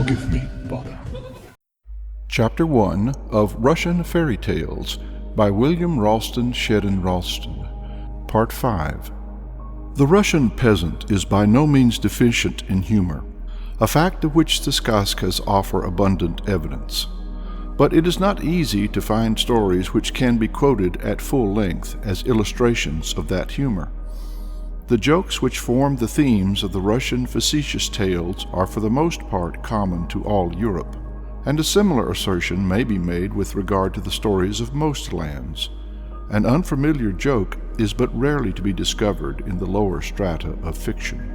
Forgive me, Father. Chapter 1 of Russian Fairy Tales by William Ralston Shedden Ralston. Part 5. The Russian peasant is by no means deficient in humor, a fact of which the skazkas offer abundant evidence. But it is not easy to find stories which can be quoted at full length as illustrations of that humor. The jokes which form the themes of the Russian facetious tales are for the most part common to all Europe, and a similar assertion may be made with regard to the stories of most lands. An unfamiliar joke is but rarely to be discovered in the lower strata of fiction.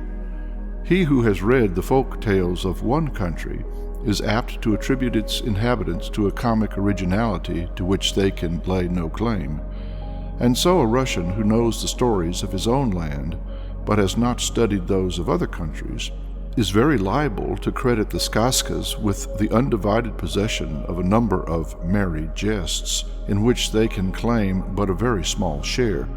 He who has read the folk tales of one country is apt to attribute its inhabitants to a comic originality to which they can lay no claim. And so a Russian who knows the stories of his own land, but has not studied those of other countries, is very liable to credit the skazkas with the undivided possession of a number of merry jests, in which they can claim but a very small share,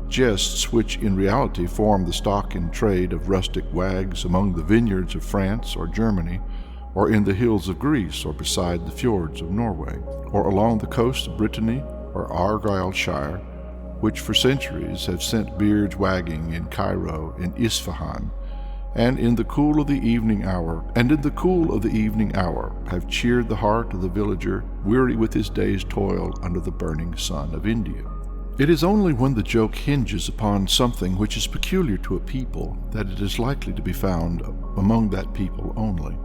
jests which in reality form the stock in trade of rustic wags among the vineyards of France or Germany, or in the hills of Greece, or beside the fjords of Norway, or along the coast of Brittany or Argyllshire, which for centuries have sent beards wagging in Cairo, in Isfahan, and in the cool of the evening hour, have cheered the heart of the villager, weary with his day's toil under the burning sun of India. It is only when the joke hinges upon something which is peculiar to a people that it is likely to be found among that people only.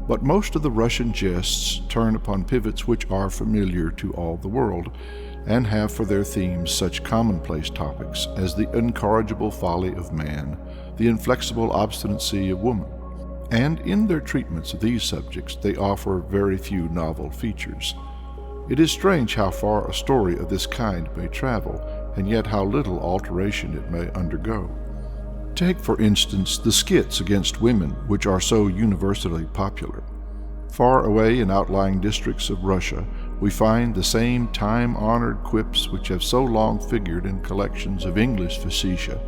But most of the Russian jests turn upon pivots which are familiar to all the world, and have for their themes such commonplace topics as the incorrigible folly of man, the inflexible obstinacy of woman. And in their treatments of these subjects they offer very few novel features. It is strange how far a story of this kind may travel, and yet how little alteration it may undergo. Take, for instance, the skits against women, which are so universally popular. Far away in outlying districts of Russia, we find the same time-honored quips which have so long figured in collections of English facetiae.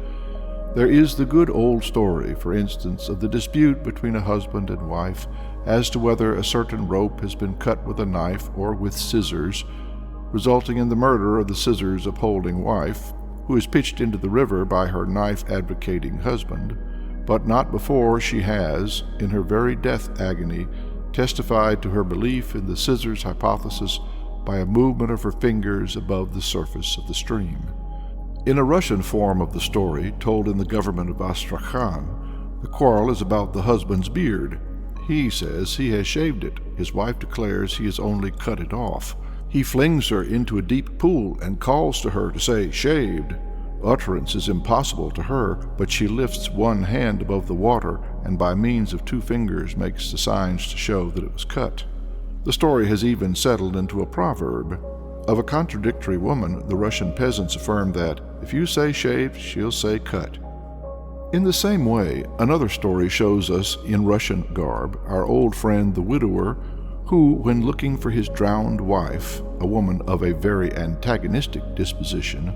There is the good old story, for instance, of the dispute between a husband and wife as to whether a certain rope has been cut with a knife or with scissors, resulting in the murder of the scissors-upholding wife, who is pitched into the river by her knife-advocating husband, but not before she has, in her very death agony, testified to her belief in the scissors hypothesis by a movement of her fingers above the surface of the stream. In a Russian form of the story, told in the government of Astrakhan, the quarrel is about the husband's beard. He says he has shaved it. His wife declares he has only cut it off. He flings her into a deep pool and calls to her to say, "Shaved." Utterance is impossible to her, but she lifts one hand above the water and by means of two fingers makes the signs to show that it was cut. The story has even settled into a proverb. Of a contradictory woman, the Russian peasants affirm that, if you say shaved, she'll say cut. In the same way, another story shows us, in Russian garb, our old friend the widower, who, when looking for his drowned wife, a woman of a very antagonistic disposition,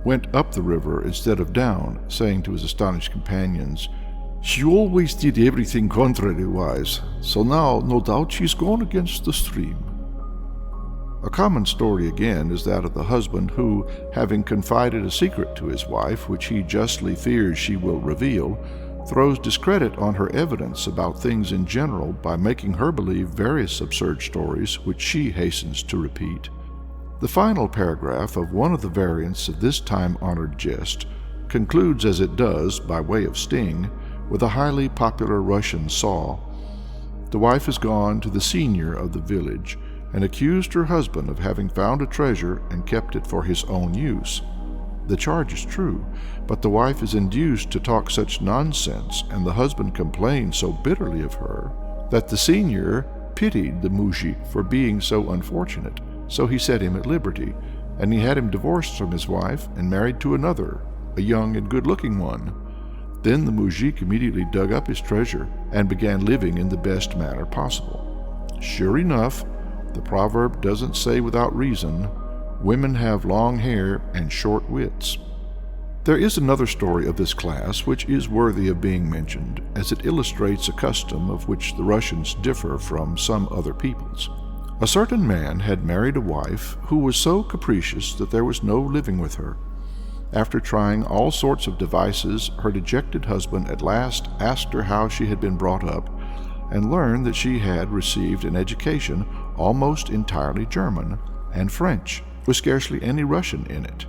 went up the river instead of down, saying to his astonished companions, "She always did everything contrariwise, so now no doubt she's gone against the stream." A common story again is that of the husband who, having confided a secret to his wife which he justly fears she will reveal, throws discredit on her evidence about things in general by making her believe various absurd stories which she hastens to repeat. The final paragraph of one of the variants of this time-honored jest concludes as it does, by way of sting, with a highly popular Russian saw. The wife has gone to the senior of the village and accused her husband of having found a treasure and kept it for his own use. The charge is true, but the wife is induced to talk such nonsense, and the husband complains so bitterly of her, that the senior pitied the mujik for being so unfortunate, so he set him at liberty, and he had him divorced from his wife and married to another, a young and good-looking one. Then the mujik immediately dug up his treasure and began living in the best manner possible. Sure enough, the proverb doesn't say without reason, women have long hair and short wits. There is another story of this class which is worthy of being mentioned, as it illustrates a custom of which the Russians differ from some other peoples. A certain man had married a wife who was so capricious that there was no living with her. After trying all sorts of devices, her dejected husband at last asked her how she had been brought up, and learned that she had received an education almost entirely German and French, with scarcely any Russian in it.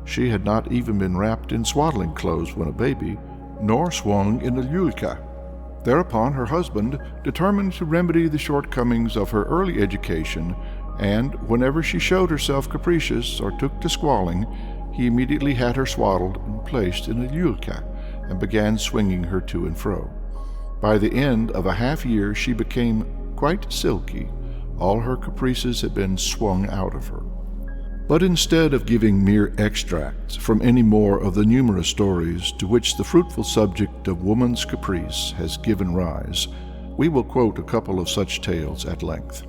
She had not even been wrapped in swaddling clothes when a baby, nor swung in a lulka. Thereupon her husband determined to remedy the shortcomings of her early education, and whenever she showed herself capricious or took to squalling, he immediately had her swaddled and placed in a lulka, and began swinging her to and fro. By the end of a half year she became quite silky. All her caprices had been swung out of her. But instead of giving mere extracts from any more of the numerous stories to which the fruitful subject of woman's caprice has given rise, we will quote a couple of such tales at length.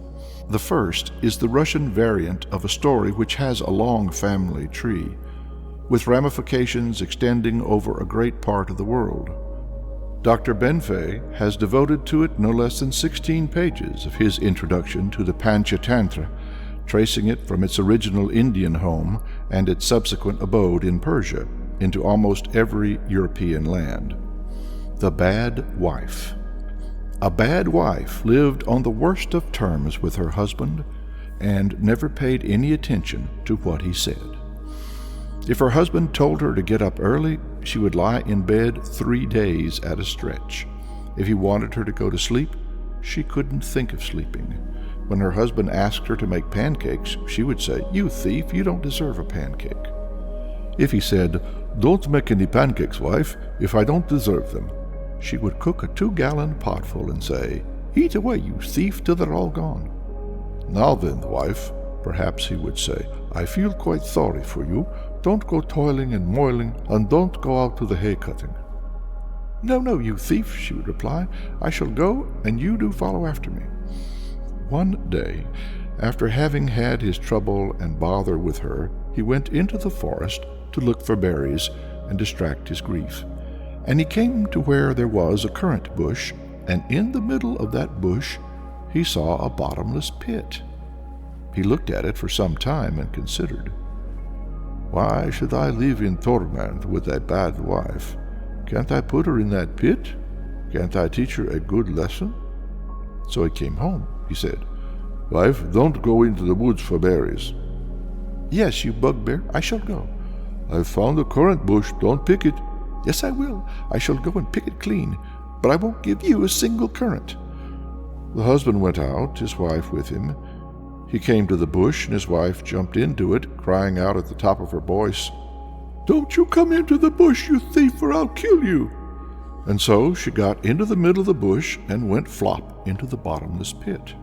The first is the Russian variant of a story which has a long family tree, with ramifications extending over a great part of the world. Dr. Benfey has devoted to it no less than 16 pages of his introduction to the Panchatantra, tracing it from its original Indian home and its subsequent abode in Persia into almost every European land. The Bad Wife. A bad wife lived on the worst of terms with her husband and never paid any attention to what he said. If her husband told her to get up early, she would lie in bed 3 days at a stretch. If he wanted her to go to sleep, she couldn't think of sleeping. When her husband asked her to make pancakes, she would say, "You thief, you don't deserve a pancake." If he said, "Don't make any pancakes, wife, if I don't deserve them," she would cook a 2-gallon potful and say, "Eat away, you thief, till they're all gone." "Now then, wife," perhaps he would say, "I feel quite sorry for you. Don't go toiling and moiling, and don't go out to the hay-cutting." "No, no, you thief," she would reply. "I shall go, and you do follow after me." One day, after having had his trouble and bother with her, he went into the forest to look for berries and distract his grief. And he came to where there was a currant bush, and in the middle of that bush he saw a bottomless pit. He looked at it for some time and considered. "Why should I live in torment with a bad wife? Can't I put her in that pit? Can't I teach her a good lesson?" So he came home. He said, "Wife, don't go into the woods for berries." "Yes, you bugbear, I shall go." "I've found a currant bush, don't pick it." "Yes, I will. I shall go and pick it clean, but I won't give you a single currant." The husband went out, his wife with him. He came to the bush, and his wife jumped into it, crying out at the top of her voice, "Don't you come into the bush, you thief, or I'll kill you." And so she got into the middle of the bush and went flop into the bottomless pit.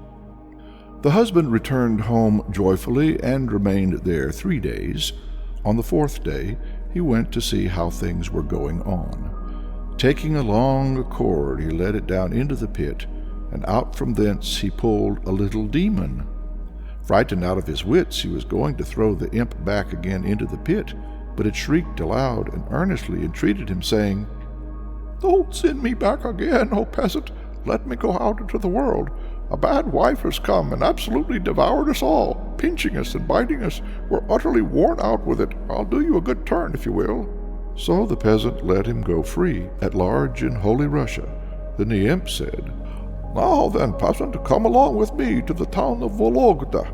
The husband returned home joyfully and remained there 3 days. On the 4th day he went to see how things were going on. Taking a long cord, he let it down into the pit, and out from thence he pulled a little demon. Frightened out of his wits, he was going to throw the imp back again into the pit, but it shrieked aloud and earnestly entreated him, saying, "Don't send me back again, O peasant. Let me go out into the world. A bad wife has come and absolutely devoured us all, pinching us and biting us. We're utterly worn out with it. I'll do you a good turn, if you will." So the peasant let him go free, at large in Holy Russia. Then the imp said, "Now then, peasant, come along with me to the town of Vologda.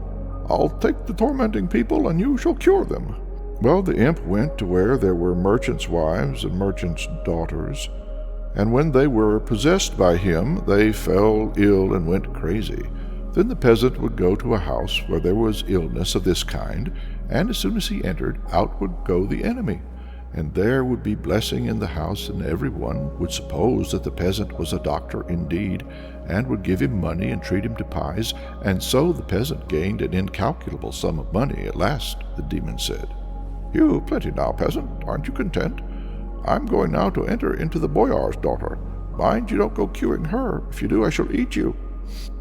I'll take the tormenting people, and you shall cure them." Well, the imp went to where there were merchants' wives and merchants' daughters, and when they were possessed by him, they fell ill and went crazy. Then the peasant would go to a house where there was illness of this kind, and as soon as he entered, out would go the enemy, and there would be blessing in the house, and everyone would suppose that the peasant was a doctor indeed, and would give him money and treat him to pies, and so the peasant gained an incalculable sum of money. At last the demon said, "You've plenty now, peasant, aren't you content? I'm going now to enter into the boyar's daughter. Mind you don't go curing her. If you do, I shall eat you."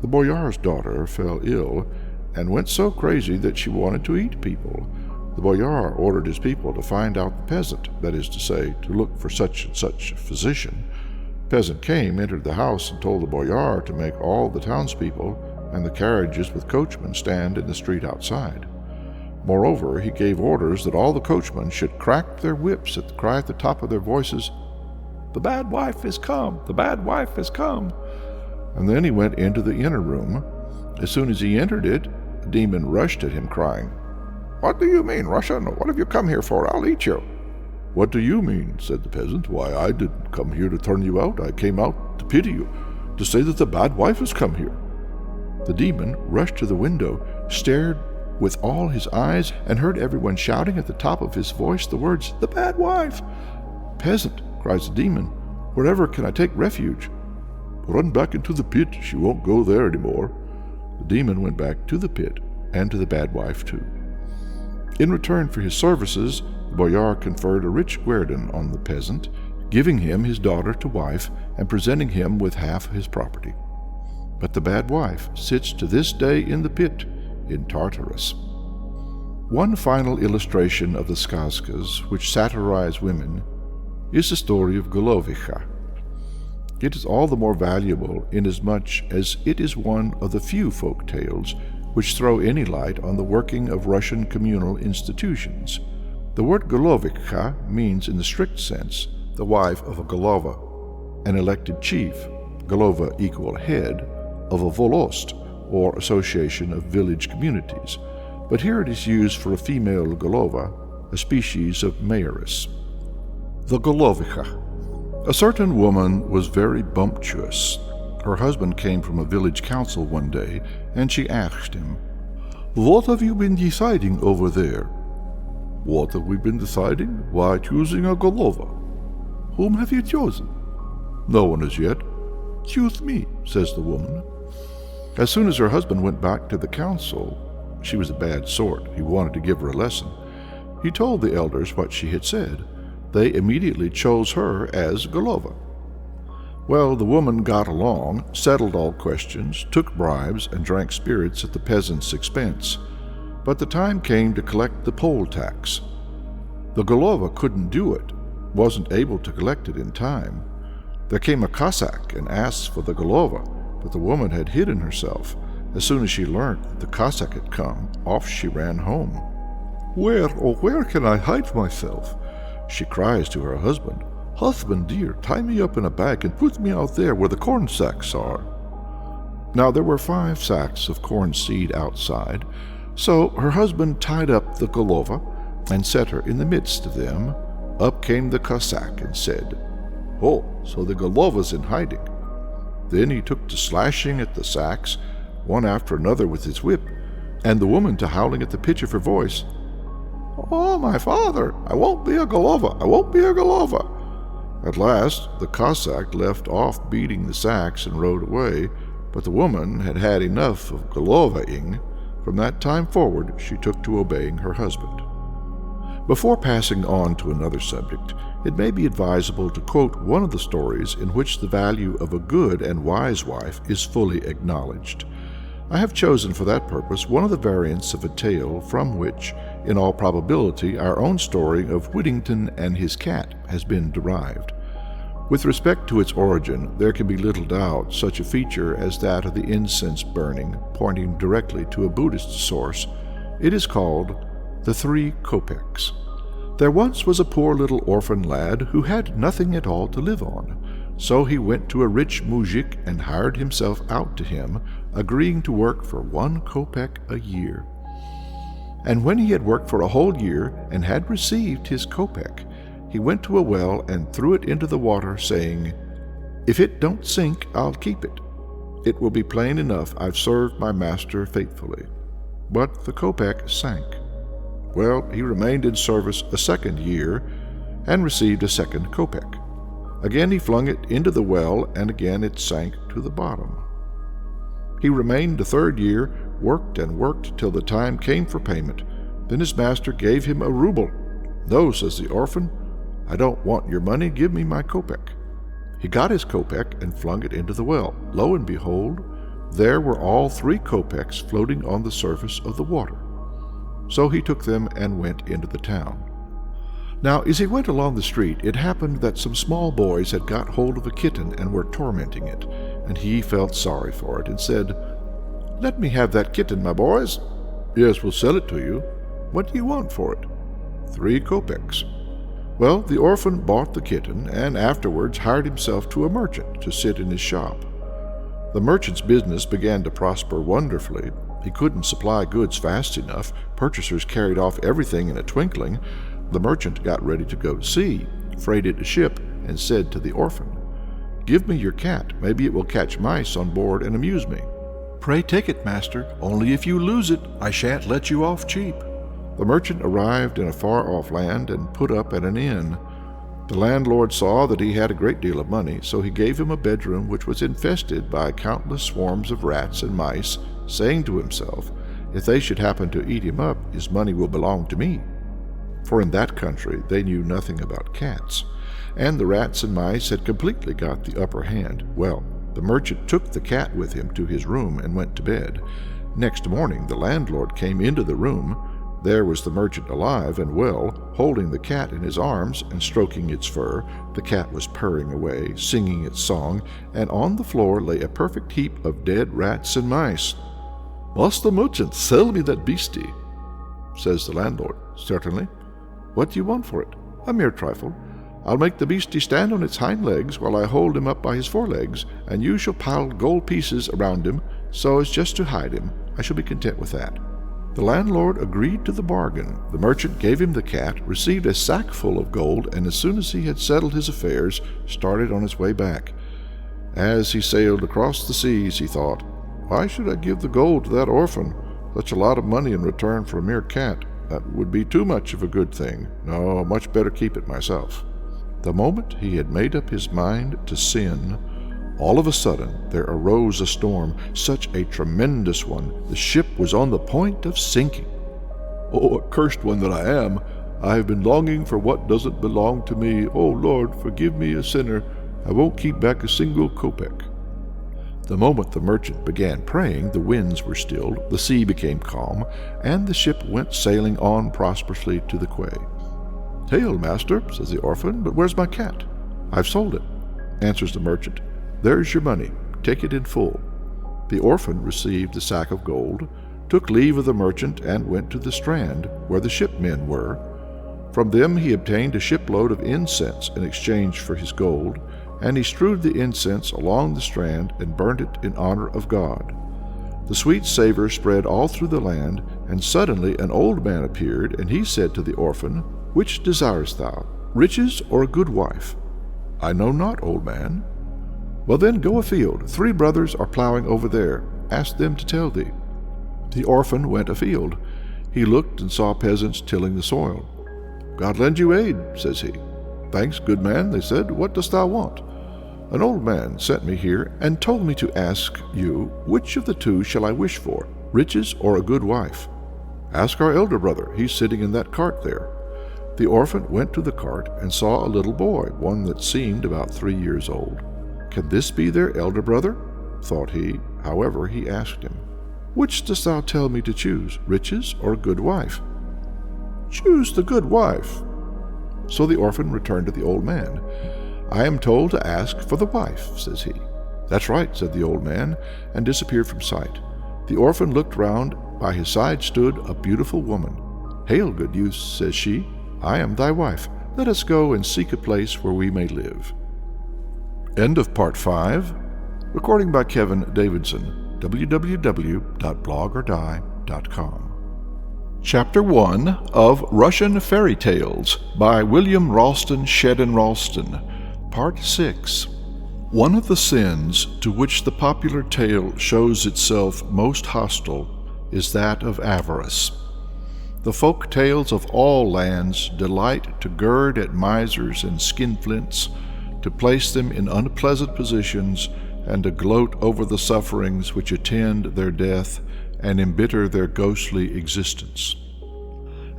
The boyar's daughter fell ill, and went so crazy that she wanted to eat people. The boyar ordered his people to find out the peasant, that is to say, to look for such and such a physician. The peasant came, entered the house, and told the boyar to make all the townspeople and the carriages with coachmen stand in the street outside. Moreover, he gave orders that all the coachmen should crack their whips and cry at the top of their voices, "The bad wife is come! The bad wife has come!" And then he went into the inner room. As soon as he entered it, the demon rushed at him, crying, "What do you mean, Russian? What have you come here for? I'll eat you." "What do you mean?" said the peasant. "Why, I didn't come here to turn you out. I came out to pity you, to say that the bad wife has come here." The demon rushed to the window, stared with all his eyes, and heard everyone shouting at the top of his voice the words, "The bad wife!" "Peasant," cries the demon, "wherever can I take refuge?" "Run back into the pit. She won't go there any more." The demon went back to the pit, and to the bad wife too. In return for his services, the boyar conferred a rich guerdon on the peasant, giving him his daughter to wife and presenting him with half his property. But the bad wife sits to this day in the pit in Tartarus. One final illustration of the skazkas which satirize women is the story of Golovicha. It is all the more valuable inasmuch as it is one of the few folk tales which throw any light on the working of Russian communal institutions. The word Golovicha means, in the strict sense, the wife of a Golova, an elected chief, Golova equal head, of a volost, or association of village communities, but here it is used for a female Golova, a species of mayoress. The Golovicha. A certain woman was very bumptious. Her husband came from a village council one day, and she asked him, "What have you been deciding over there?" "What have we been deciding? Why, choosing a Golova." "Whom have you chosen?" "No one as yet." "Choose me," says the woman. As soon as her husband went back to the council, she was a bad sort, he wanted to give her a lesson, he told the elders what she had said. They immediately chose her as Golova. Well, the woman got along, settled all questions, took bribes, and drank spirits at the peasants' expense. But the time came to collect the poll tax. The Golova couldn't do it, wasn't able to collect it in time. There came a Cossack and asked for the Golova, but the woman had hidden herself. As soon as she learnt that the Cossack had come, off she ran home. "Where, oh where can I hide myself?" She cries to her husband, "Husband dear, tie me up in a bag and put me out there where the corn sacks are." Now there were 5 sacks of corn seed outside, so her husband tied up the Golova and set her in the midst of them. Up came the Cossack and said, "Oh, so the Golova's in hiding." Then he took to slashing at the sacks, one after another with his whip, and the woman to howling at the pitch of her voice, "Oh, my father, I won't be a Golova, I won't be a Golova." At last the Cossack left off beating the sacks and rode away, but the woman had had enough of Golovaing. From that time forward she took to obeying her husband. Before passing on to another subject, it may be advisable to quote one of the stories in which the value of a good and wise wife is fully acknowledged. I have chosen for that purpose one of the variants of a tale from which, in all probability, our own story of Whittington and his cat has been derived. With respect to its origin, there can be little doubt such a feature as that of the incense burning, pointing directly to a Buddhist source. It is called The 3 Kopecks. There once was a poor little orphan lad who had nothing at all to live on. So he went to a rich mujik and hired himself out to him, agreeing to work for 1 kopek a year. And when he had worked for a whole year and had received his kopek, he went to a well and threw it into the water, saying, "If it don't sink, I'll keep it. It will be plain enough I've served my master faithfully." But the kopek sank. Well, he remained in service a 2nd year and received a 2nd kopek. Again he flung it into the well, and again it sank to the bottom. He remained a 3rd year, worked and worked till the time came for payment. Then his master gave him a ruble. "No," says the orphan, "I don't want your money, give me my kopek." He got his kopek and flung it into the well. Lo and behold, there were all 3 kopecks floating on the surface of the water. So he took them and went into the town. Now as he went along the street, it happened that some small boys had got hold of a kitten and were tormenting it, and he felt sorry for it, and said, "Let me have that kitten, my boys." "Yes, we'll sell it to you." "What do you want for it?" 3 kopecks. Well, the orphan bought the kitten, and afterwards hired himself to a merchant to sit in his shop. The merchant's business began to prosper wonderfully. He couldn't supply goods fast enough. Purchasers carried off everything in a twinkling. The merchant got ready to go to sea, freighted a ship, and said to the orphan, "Give me your cat. Maybe it will catch mice on board and amuse me." "Pray take it, master. Only if you lose it, I shan't let you off cheap." The merchant arrived in a far-off land and put up at an inn. The landlord saw that he had a great deal of money, so he gave him a bedroom which was infested by countless swarms of rats and mice, saying to himself, "If they should happen to eat him up, his money will belong to me." For in that country they knew nothing about cats, and the rats and mice had completely got the upper hand. Well, the merchant took the cat with him to his room and went to bed. Next morning the landlord came into the room. There was the merchant alive and well, holding the cat in his arms and stroking its fur. The cat was purring away, singing its song, and on the floor lay a perfect heap of dead rats and mice. "Master merchant, sell me that beastie," says the landlord. "Certainly." "What do you want for it?" "A mere trifle. I'll make the beastie stand on its hind legs while I hold him up by his forelegs, and you shall pile gold pieces around him so as just to hide him. I shall be content with that." The landlord agreed to the bargain. The merchant gave him the cat, received a sack full of gold, and as soon as he had settled his affairs, started on his way back. As he sailed across the seas, he thought, "Why should I give the gold to that orphan? Such a lot of money in return for a mere cat. That would be too much of a good thing. No, much better keep it myself." The moment he had made up his mind to sin, all of a sudden there arose a storm, such a tremendous one, the ship was on the point of sinking. "Oh, accursed one that I am! I have been longing for what doesn't belong to me. Oh, Lord, forgive me, a sinner. I won't keep back a single kopeck." The moment the merchant began praying, the winds were stilled, the sea became calm, and the ship went sailing on prosperously to the quay. "Hail, master," says the orphan, "but where's my cat?" "I've sold it," answers the merchant. "There's your money. Take it in full." The orphan received the sack of gold, took leave of the merchant, and went to the strand, where the shipmen were. From them he obtained a shipload of incense in exchange for his gold, and he strewed the incense along the strand and burned it in honor of God. The sweet savor spread all through the land, and suddenly an old man appeared, and he said to the orphan, "Which desirest thou, riches or a good wife?" "I know not, old man." "Well then, go afield. 3 brothers are plowing over there. Ask them to tell thee." The orphan went afield. He looked and saw peasants tilling the soil. "God lend you aid," says he. "Thanks, good man," they said. "What dost thou want?" "An old man sent me here and told me to ask you, which of the 2 shall I wish for, riches or a good wife?" "Ask our elder brother. He's sitting in that cart there." The orphan went to the cart and saw a little boy, one that seemed about 3 years old. "Can this be their elder brother?" thought he. However, he asked him, "Which dost thou tell me to choose, riches or a good wife?" "Choose the good wife." So the orphan returned to the old man. "I am told to ask for the wife," says he. "That's right," said the old man, and disappeared from sight. The orphan looked round. By his side stood a beautiful woman. "Hail, good youth," says she. "I am thy wife. Let us go and seek a place where we may live." End of Part 5. Recording by Kevin Davidson. www.blogordie.com. Chapter 1 of Russian Fairy Tales by William Ralston Shedden Ralston. Part 6. One of the sins to which the popular tale shows itself most hostile is that of avarice. The folk tales of all lands delight to gird at misers and skinflints, to place them in unpleasant positions, and to gloat over the sufferings which attend their death and embitter their ghostly existence.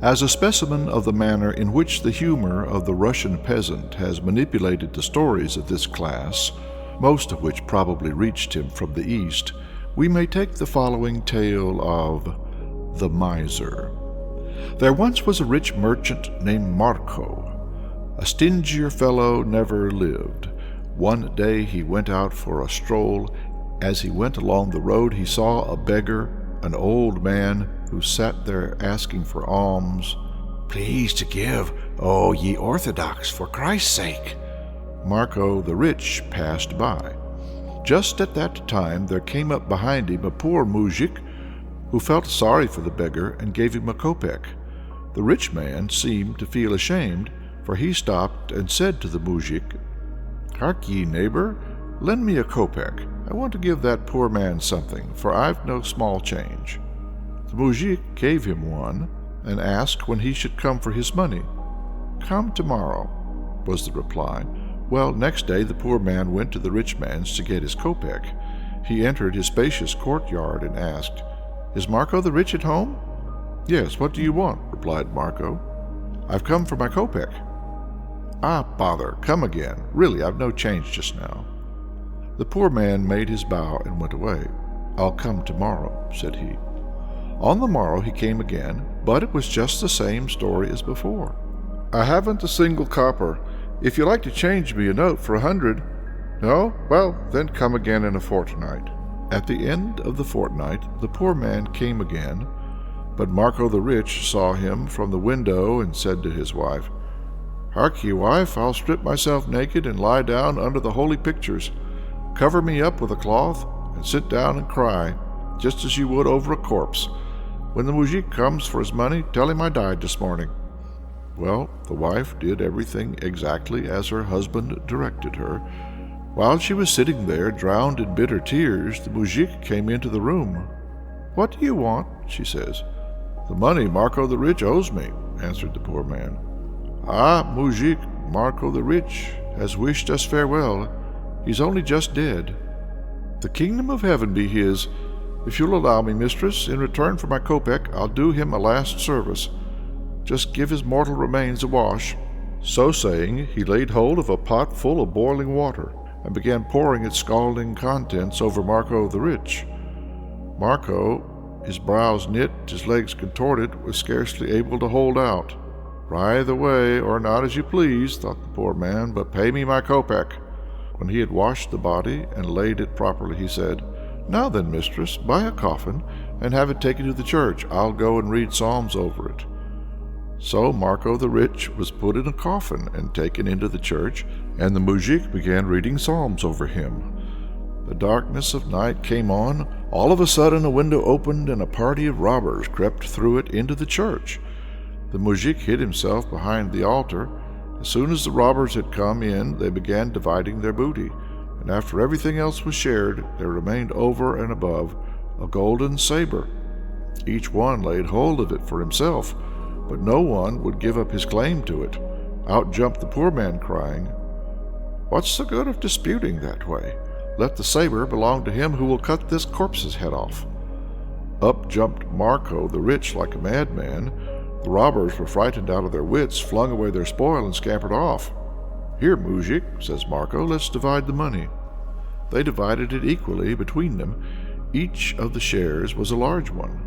As a specimen of the manner in which the humor of the Russian peasant has manipulated the stories of this class, most of which probably reached him from the East, we may take the following tale of The Miser. There once was a rich merchant named Marco. A stingier fellow never lived. One day he went out for a stroll. As he went along the road, he saw a beggar, an old man, who sat there asking for alms. "Please to give, O ye Orthodox, for Christ's sake." Marco the rich passed by. Just at that time there came up behind him a poor mujik, who felt sorry for the beggar and gave him a kopeck. The rich man seemed to feel ashamed, for he stopped and said to the mujik, "Hark ye, neighbor, lend me a kopeck. I want to give that poor man something, for I've no small change." The mujik gave him one, and asked when he should come for his money. "Come tomorrow," was the reply. Well, next day the poor man went to the rich man's to get his kopeck. He entered his spacious courtyard and asked, "Is Marco the rich at home?" "Yes, what do you want?" replied Marco. "I've come for my kopeck." "Ah, bother, come again. Really, I've no change just now." The poor man made his bow and went away. "I'll come tomorrow," said he. On the morrow he came again, but it was just the same story as before. "I haven't a single copper. If you like to change me a note for 100. No? Well, then come again in a fortnight." At the end of the fortnight the poor man came again, but Marco the rich saw him from the window and said to his wife, "Hark ye, wife, I'll strip myself naked and lie down under the holy pictures. Cover me up with a cloth and sit down and cry, just as you would over a corpse. When the mujik comes for his money, tell him I died this morning." Well, the wife did everything exactly as her husband directed her. While she was sitting there, drowned in bitter tears, the mujik came into the room. "What do you want?" she says. "The money Marco the rich owes me," answered the poor man. "Ah, mujik, Marco the rich has wished us farewell. He's only just dead." "The kingdom of heaven be his. If you'll allow me, mistress, in return for my kopeck, I'll do him a last service. Just give his mortal remains a wash." So saying, he laid hold of a pot full of boiling water, and began pouring its scalding contents over Marco the rich. Marco, his brows knit, his legs contorted, was scarcely able to hold out. "Writhe away, or not as you please," thought the poor man, "but pay me my kopeck." When he had washed the body and laid it properly, he said, "Now then, mistress, buy a coffin and have it taken to the church. I'll go and read psalms over it." So Marco the rich was put in a coffin and taken into the church, and the mujik began reading psalms over him. The darkness of night came on. All of a sudden a window opened, and a party of robbers crept through it into the church. The mujik hid himself behind the altar. As soon as the robbers had come in, they began dividing their booty, and after everything else was shared, there remained over and above a golden saber. Each one laid hold of it for himself, but no one would give up his claim to it. Out jumped the poor man, crying, "What's the good of disputing that way? Let the saber belong to him who will cut this corpse's head off." Up jumped Marco the rich like a madman. The robbers were frightened out of their wits, flung away their spoil, and scampered off. "Here, mujik," says Marco, "let's divide the money." They divided it equally between them. Each of the shares was a large one.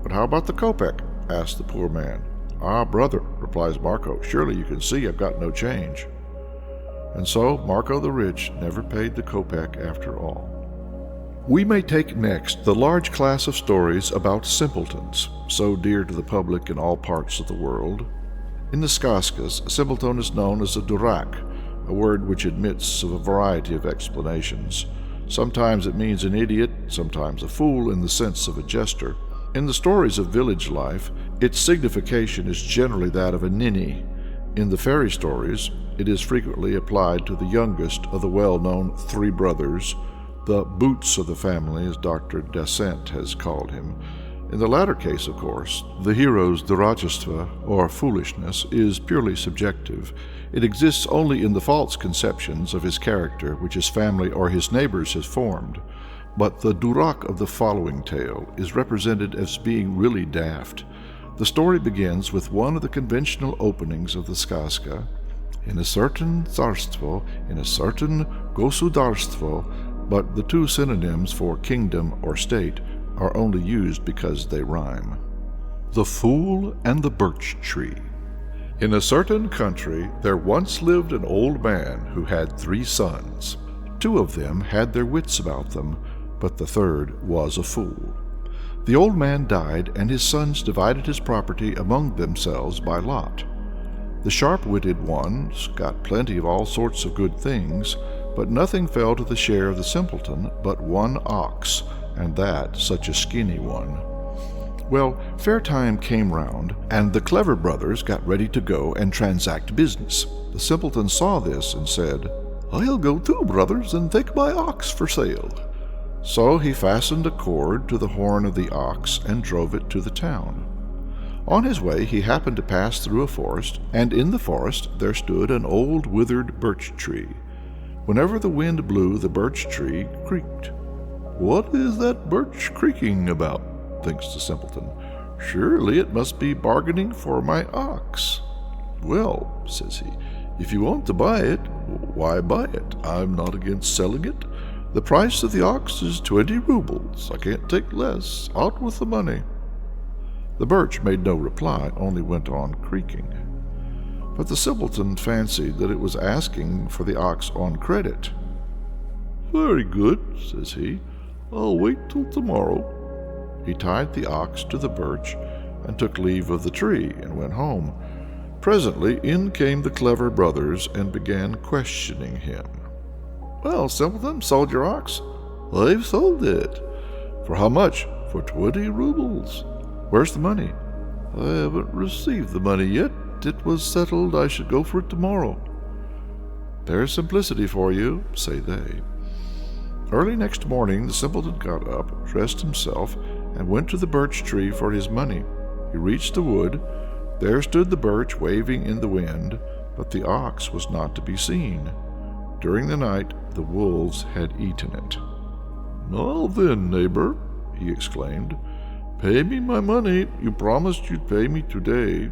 "But how about the kopeck?" asked the poor man. "Ah, brother," replies Marco, "surely you can see I've got no change." And so Marco the rich never paid the kopeck after all. We may take next the large class of stories about simpletons, so dear to the public in all parts of the world. In the Skazkas, a simpleton is known as a durak, a word which admits of a variety of explanations. Sometimes it means an idiot, sometimes a fool in the sense of a jester. In the stories of village life, its signification is generally that of a ninny. In the fairy stories, it is frequently applied to the youngest of the well-known three brothers, the boots of the family, as Dr. Dasent has called him. In the latter case, of course, the hero's durachestva, or foolishness, is purely subjective. It exists only in the false conceptions of his character which his family or his neighbors has formed. But the durak of the following tale is represented as being really daft. The story begins with one of the conventional openings of the skazka. In a certain tsarstvo, in a certain gosudarstvo, but the two synonyms for kingdom or state are only used because they rhyme. The Fool and the Birch Tree. In a certain country there once lived an old man who had 3 sons. 2 of them had their wits about them, but the third was a fool. The old man died, and his sons divided his property among themselves by lot. The sharp-witted ones got plenty of all sorts of good things, but nothing fell to the share of the simpleton but 1 ox, and that such a skinny one. Well, fair time came round, and the clever brothers got ready to go and transact business. The simpleton saw this and said, "I'll go too, brothers, and take my ox for sale." So he fastened a cord to the horn of the ox and drove it to the town. On his way he happened to pass through a forest, and in the forest there stood an old withered birch tree. Whenever the wind blew, the birch tree creaked. "What is that birch creaking about?" thinks the simpleton. "Surely it must be bargaining for my ox." "Well," says he, "if you want to buy it, why buy it? I'm not against selling it. The price of the ox is 20 rubles. I can't take less. Out with the money." The birch made no reply, only went on creaking. But the simpleton fancied that it was asking for the ox on credit. "Very good," says he. "I'll wait till tomorrow." He tied the ox to the birch and took leave of the tree and went home. Presently in came the clever brothers and began questioning him. "Well, simpleton, sold your ox?" "I've sold it." "For how much?" "For 20 rubles." "Where's the money?" "I haven't received the money yet. It was settled I should go for it tomorrow." "There's simplicity for you," say they. Early next morning the simpleton got up, dressed himself, and went to the birch tree for his money. He reached the wood. There stood the birch waving in the wind, but the ox was not to be seen. During the night the wolves had eaten it. "Now then, neighbor," he exclaimed, "pay me my money. You promised you'd pay me today."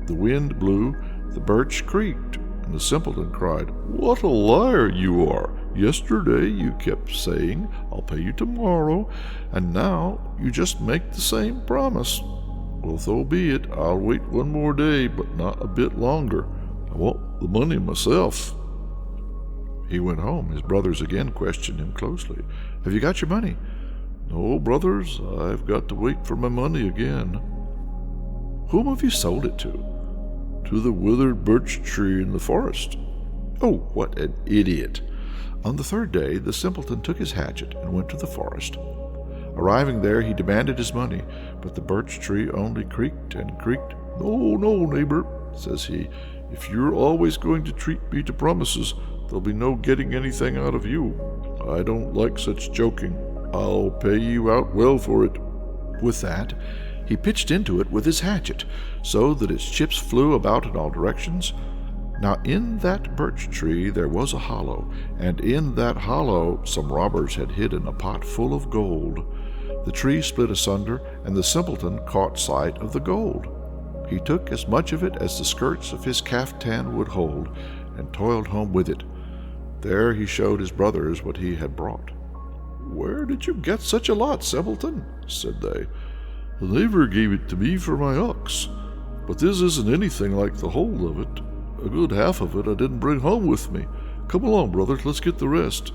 The wind blew, the birch creaked, and the simpleton cried, "What a liar you are! Yesterday you kept saying, 'I'll pay you tomorrow,' and now you just make the same promise." "Well, so be it. I'll wait 1 more day, but not a bit longer. I want the money myself." He went home. His brothers again questioned him closely. "Have you got your money?" "No, brothers, I've got to wait for my money again." "Whom have you sold it to?" "To the withered birch tree in the forest." "Oh, what an idiot!" On the 3rd day the simpleton took his hatchet and went to the forest. Arriving there, he demanded his money, but the birch tree only creaked and creaked. "No, no, neighbor," says he, "if you're always going to treat me to promises, there'll be no getting anything out of you. I don't like such joking. I'll pay you out well for it." With that, he pitched into it with his hatchet, so that its chips flew about in all directions. Now in that birch tree there was a hollow, and in that hollow some robbers had hidden a pot full of gold. The tree split asunder, and the simpleton caught sight of the gold. He took as much of it as the skirts of his caftan would hold, and toiled home with it. There he showed his brothers what he had brought. "Where did you get such a lot, simpleton?" said they. "The neighbor gave it to me for my ox, but this isn't anything like the whole of it. A good half of it I didn't bring home with me. Come along, brothers, let's get the rest."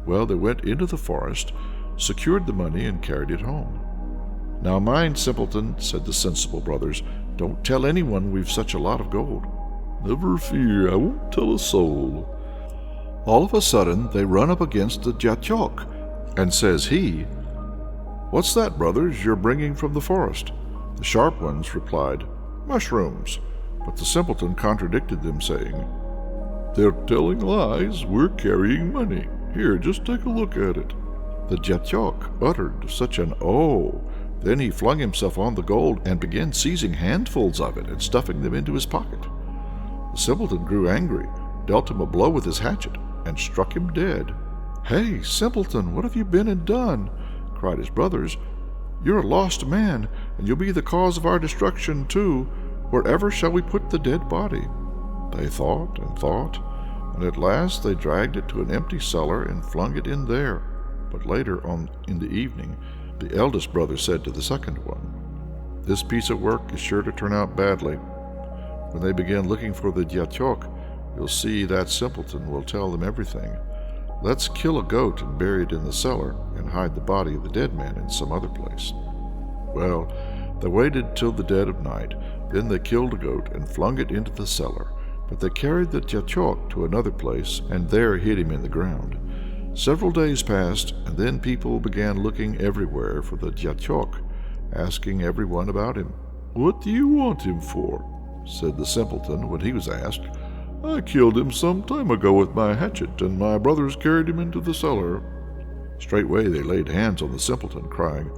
Well, they went into the forest, secured the money, and carried it home. "Now mind, simpleton," said the sensible brothers, "don't tell anyone we've such a lot of gold." "Never fear, I won't tell a soul." All of a sudden they run up against the Ch.1, and says he, "What's that, brothers, you're bringing from the forest?" The sharp ones replied, "Mushrooms." But the simpleton contradicted them, saying, "They're telling lies. We're carrying money. Here, just take a look at it." The Ch.1 uttered such an "oh!" Then he flung himself on the gold and began seizing handfuls of it and stuffing them into his pocket. The simpleton grew angry, dealt him a blow with his hatchet, and struck him dead. "Hey, simpleton, what have you been and done?" cried his brothers. "You're a lost man, and you'll be the cause of our destruction too. Wherever shall we put the dead body?" They thought and thought, and at last they dragged it to an empty cellar and flung it in there. But later on in the evening, the eldest brother said to the second one, This piece of work is sure to turn out badly. When they begin looking for the Diachok, you'll see that simpleton will tell them everything. Let's kill a goat and bury it in the cellar, and hide the body of the dead man in some other place. Well, they waited till the dead of night. Then they killed a goat and flung it into the cellar. But they carried the Diachok to another place, and there hid him in the ground. Several days passed, and then people began looking everywhere for the Diachok, asking everyone about him. "What do you want him for?" said the simpleton when he was asked. "I killed him some time ago with my hatchet, and my brothers carried him into the cellar." Straightway they laid hands on the simpleton, crying,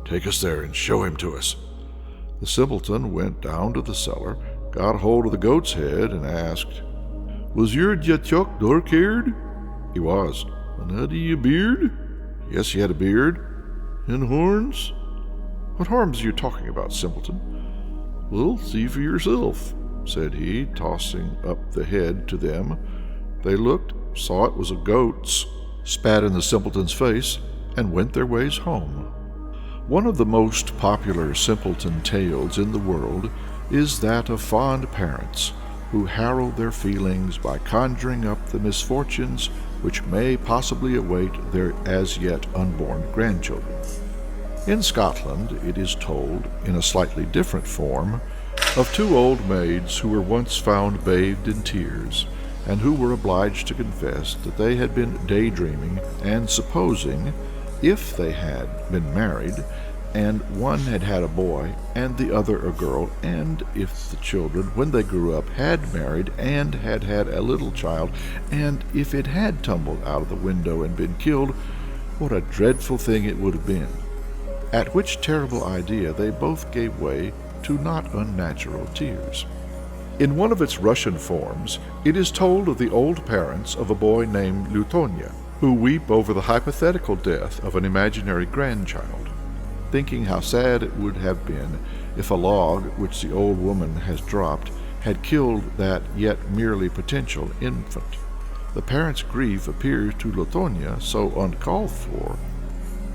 "Take us there and show him to us." The simpleton went down to the cellar, got hold of the goat's head, and asked, "Was your Diachok dark-haired?" "He was." "And had he a beard?" "Yes, he had a beard." "And horns?" "What horns are you talking about, simpleton?" "Well, see for yourself," said he, tossing up the head to them. They looked, saw it was a goat's, spat in the simpleton's face, and went their ways home. One of the most popular simpleton tales in the world is that of fond parents who harrow their feelings by conjuring up the misfortunes which may possibly await their as yet unborn grandchildren. In Scotland it is told, in a slightly different form, of two old maids who were once found bathed in tears, and who were obliged to confess that they had been daydreaming and supposing, if they had been married, and one had had a boy and the other a girl, and if the children, when they grew up, had married and had had a little child, and if it had tumbled out of the window and been killed, what a dreadful thing it would have been. At which terrible idea they both gave way to not unnatural tears. In one of its Russian forms, it is told of the old parents of a boy named Lutonya, who weep over the hypothetical death of an imaginary grandchild, thinking how sad it would have been if a log which the old woman has dropped had killed that yet merely potential infant. The parent's grief appears to Lutonya so uncalled for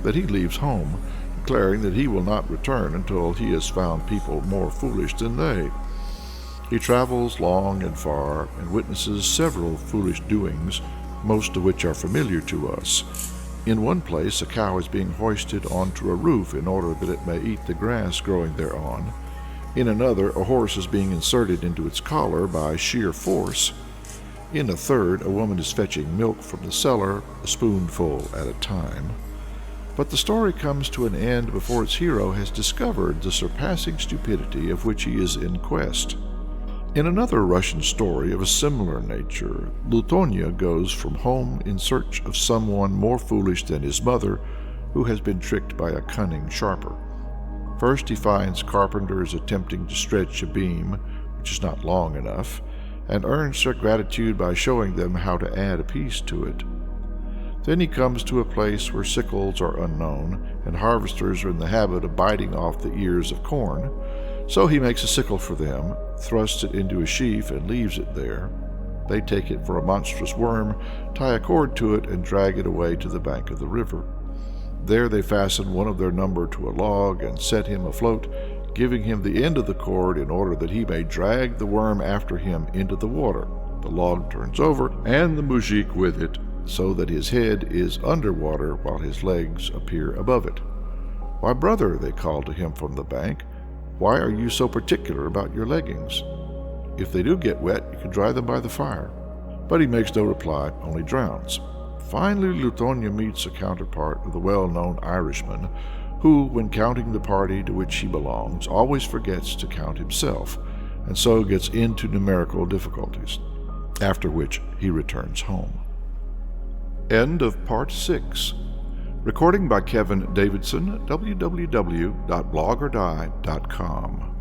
that he leaves home, declaring that he will not return until he has found people more foolish than they. He travels long and far, and witnesses several foolish doings, most of which are familiar to us. In one place a cow is being hoisted onto a roof in order that it may eat the grass growing thereon. In another, a horse is being inserted into its collar by sheer force. In a third, a woman is fetching milk from the cellar, a spoonful at a time. But the story comes to an end before its hero has discovered the surpassing stupidity of which he is in quest. In another Russian story of a similar nature, Lutonya goes from home in search of someone more foolish than his mother, who has been tricked by a cunning sharper. First he finds carpenters attempting to stretch a beam, which is not long enough, and earns their gratitude by showing them how to add a piece to it. Then he comes to a place where sickles are unknown, and harvesters are in the habit of biting off the ears of corn. So he makes a sickle for them, thrusts it into a sheaf, and leaves it there. They take it for a monstrous worm, tie a cord to it, and drag it away to the bank of the river. There they fasten one of their number to a log and set him afloat, giving him the end of the cord in order that he may drag the worm after him into the water. The log turns over, and the mujik with it, so that his head is under water while his legs appear above it. "Why, brother," they call to him from the bank, "why are you so particular about your leggings? If they do get wet, you can dry them by the fire." But he makes no reply, only drowns. Finally, Lutonya meets a counterpart of the well-known Irishman, who, when counting the party to which he belongs, always forgets to count himself, and so gets into numerical difficulties, after which he returns home. End of Part 6. Recording by Kevin Davidson, www.blogordie.com.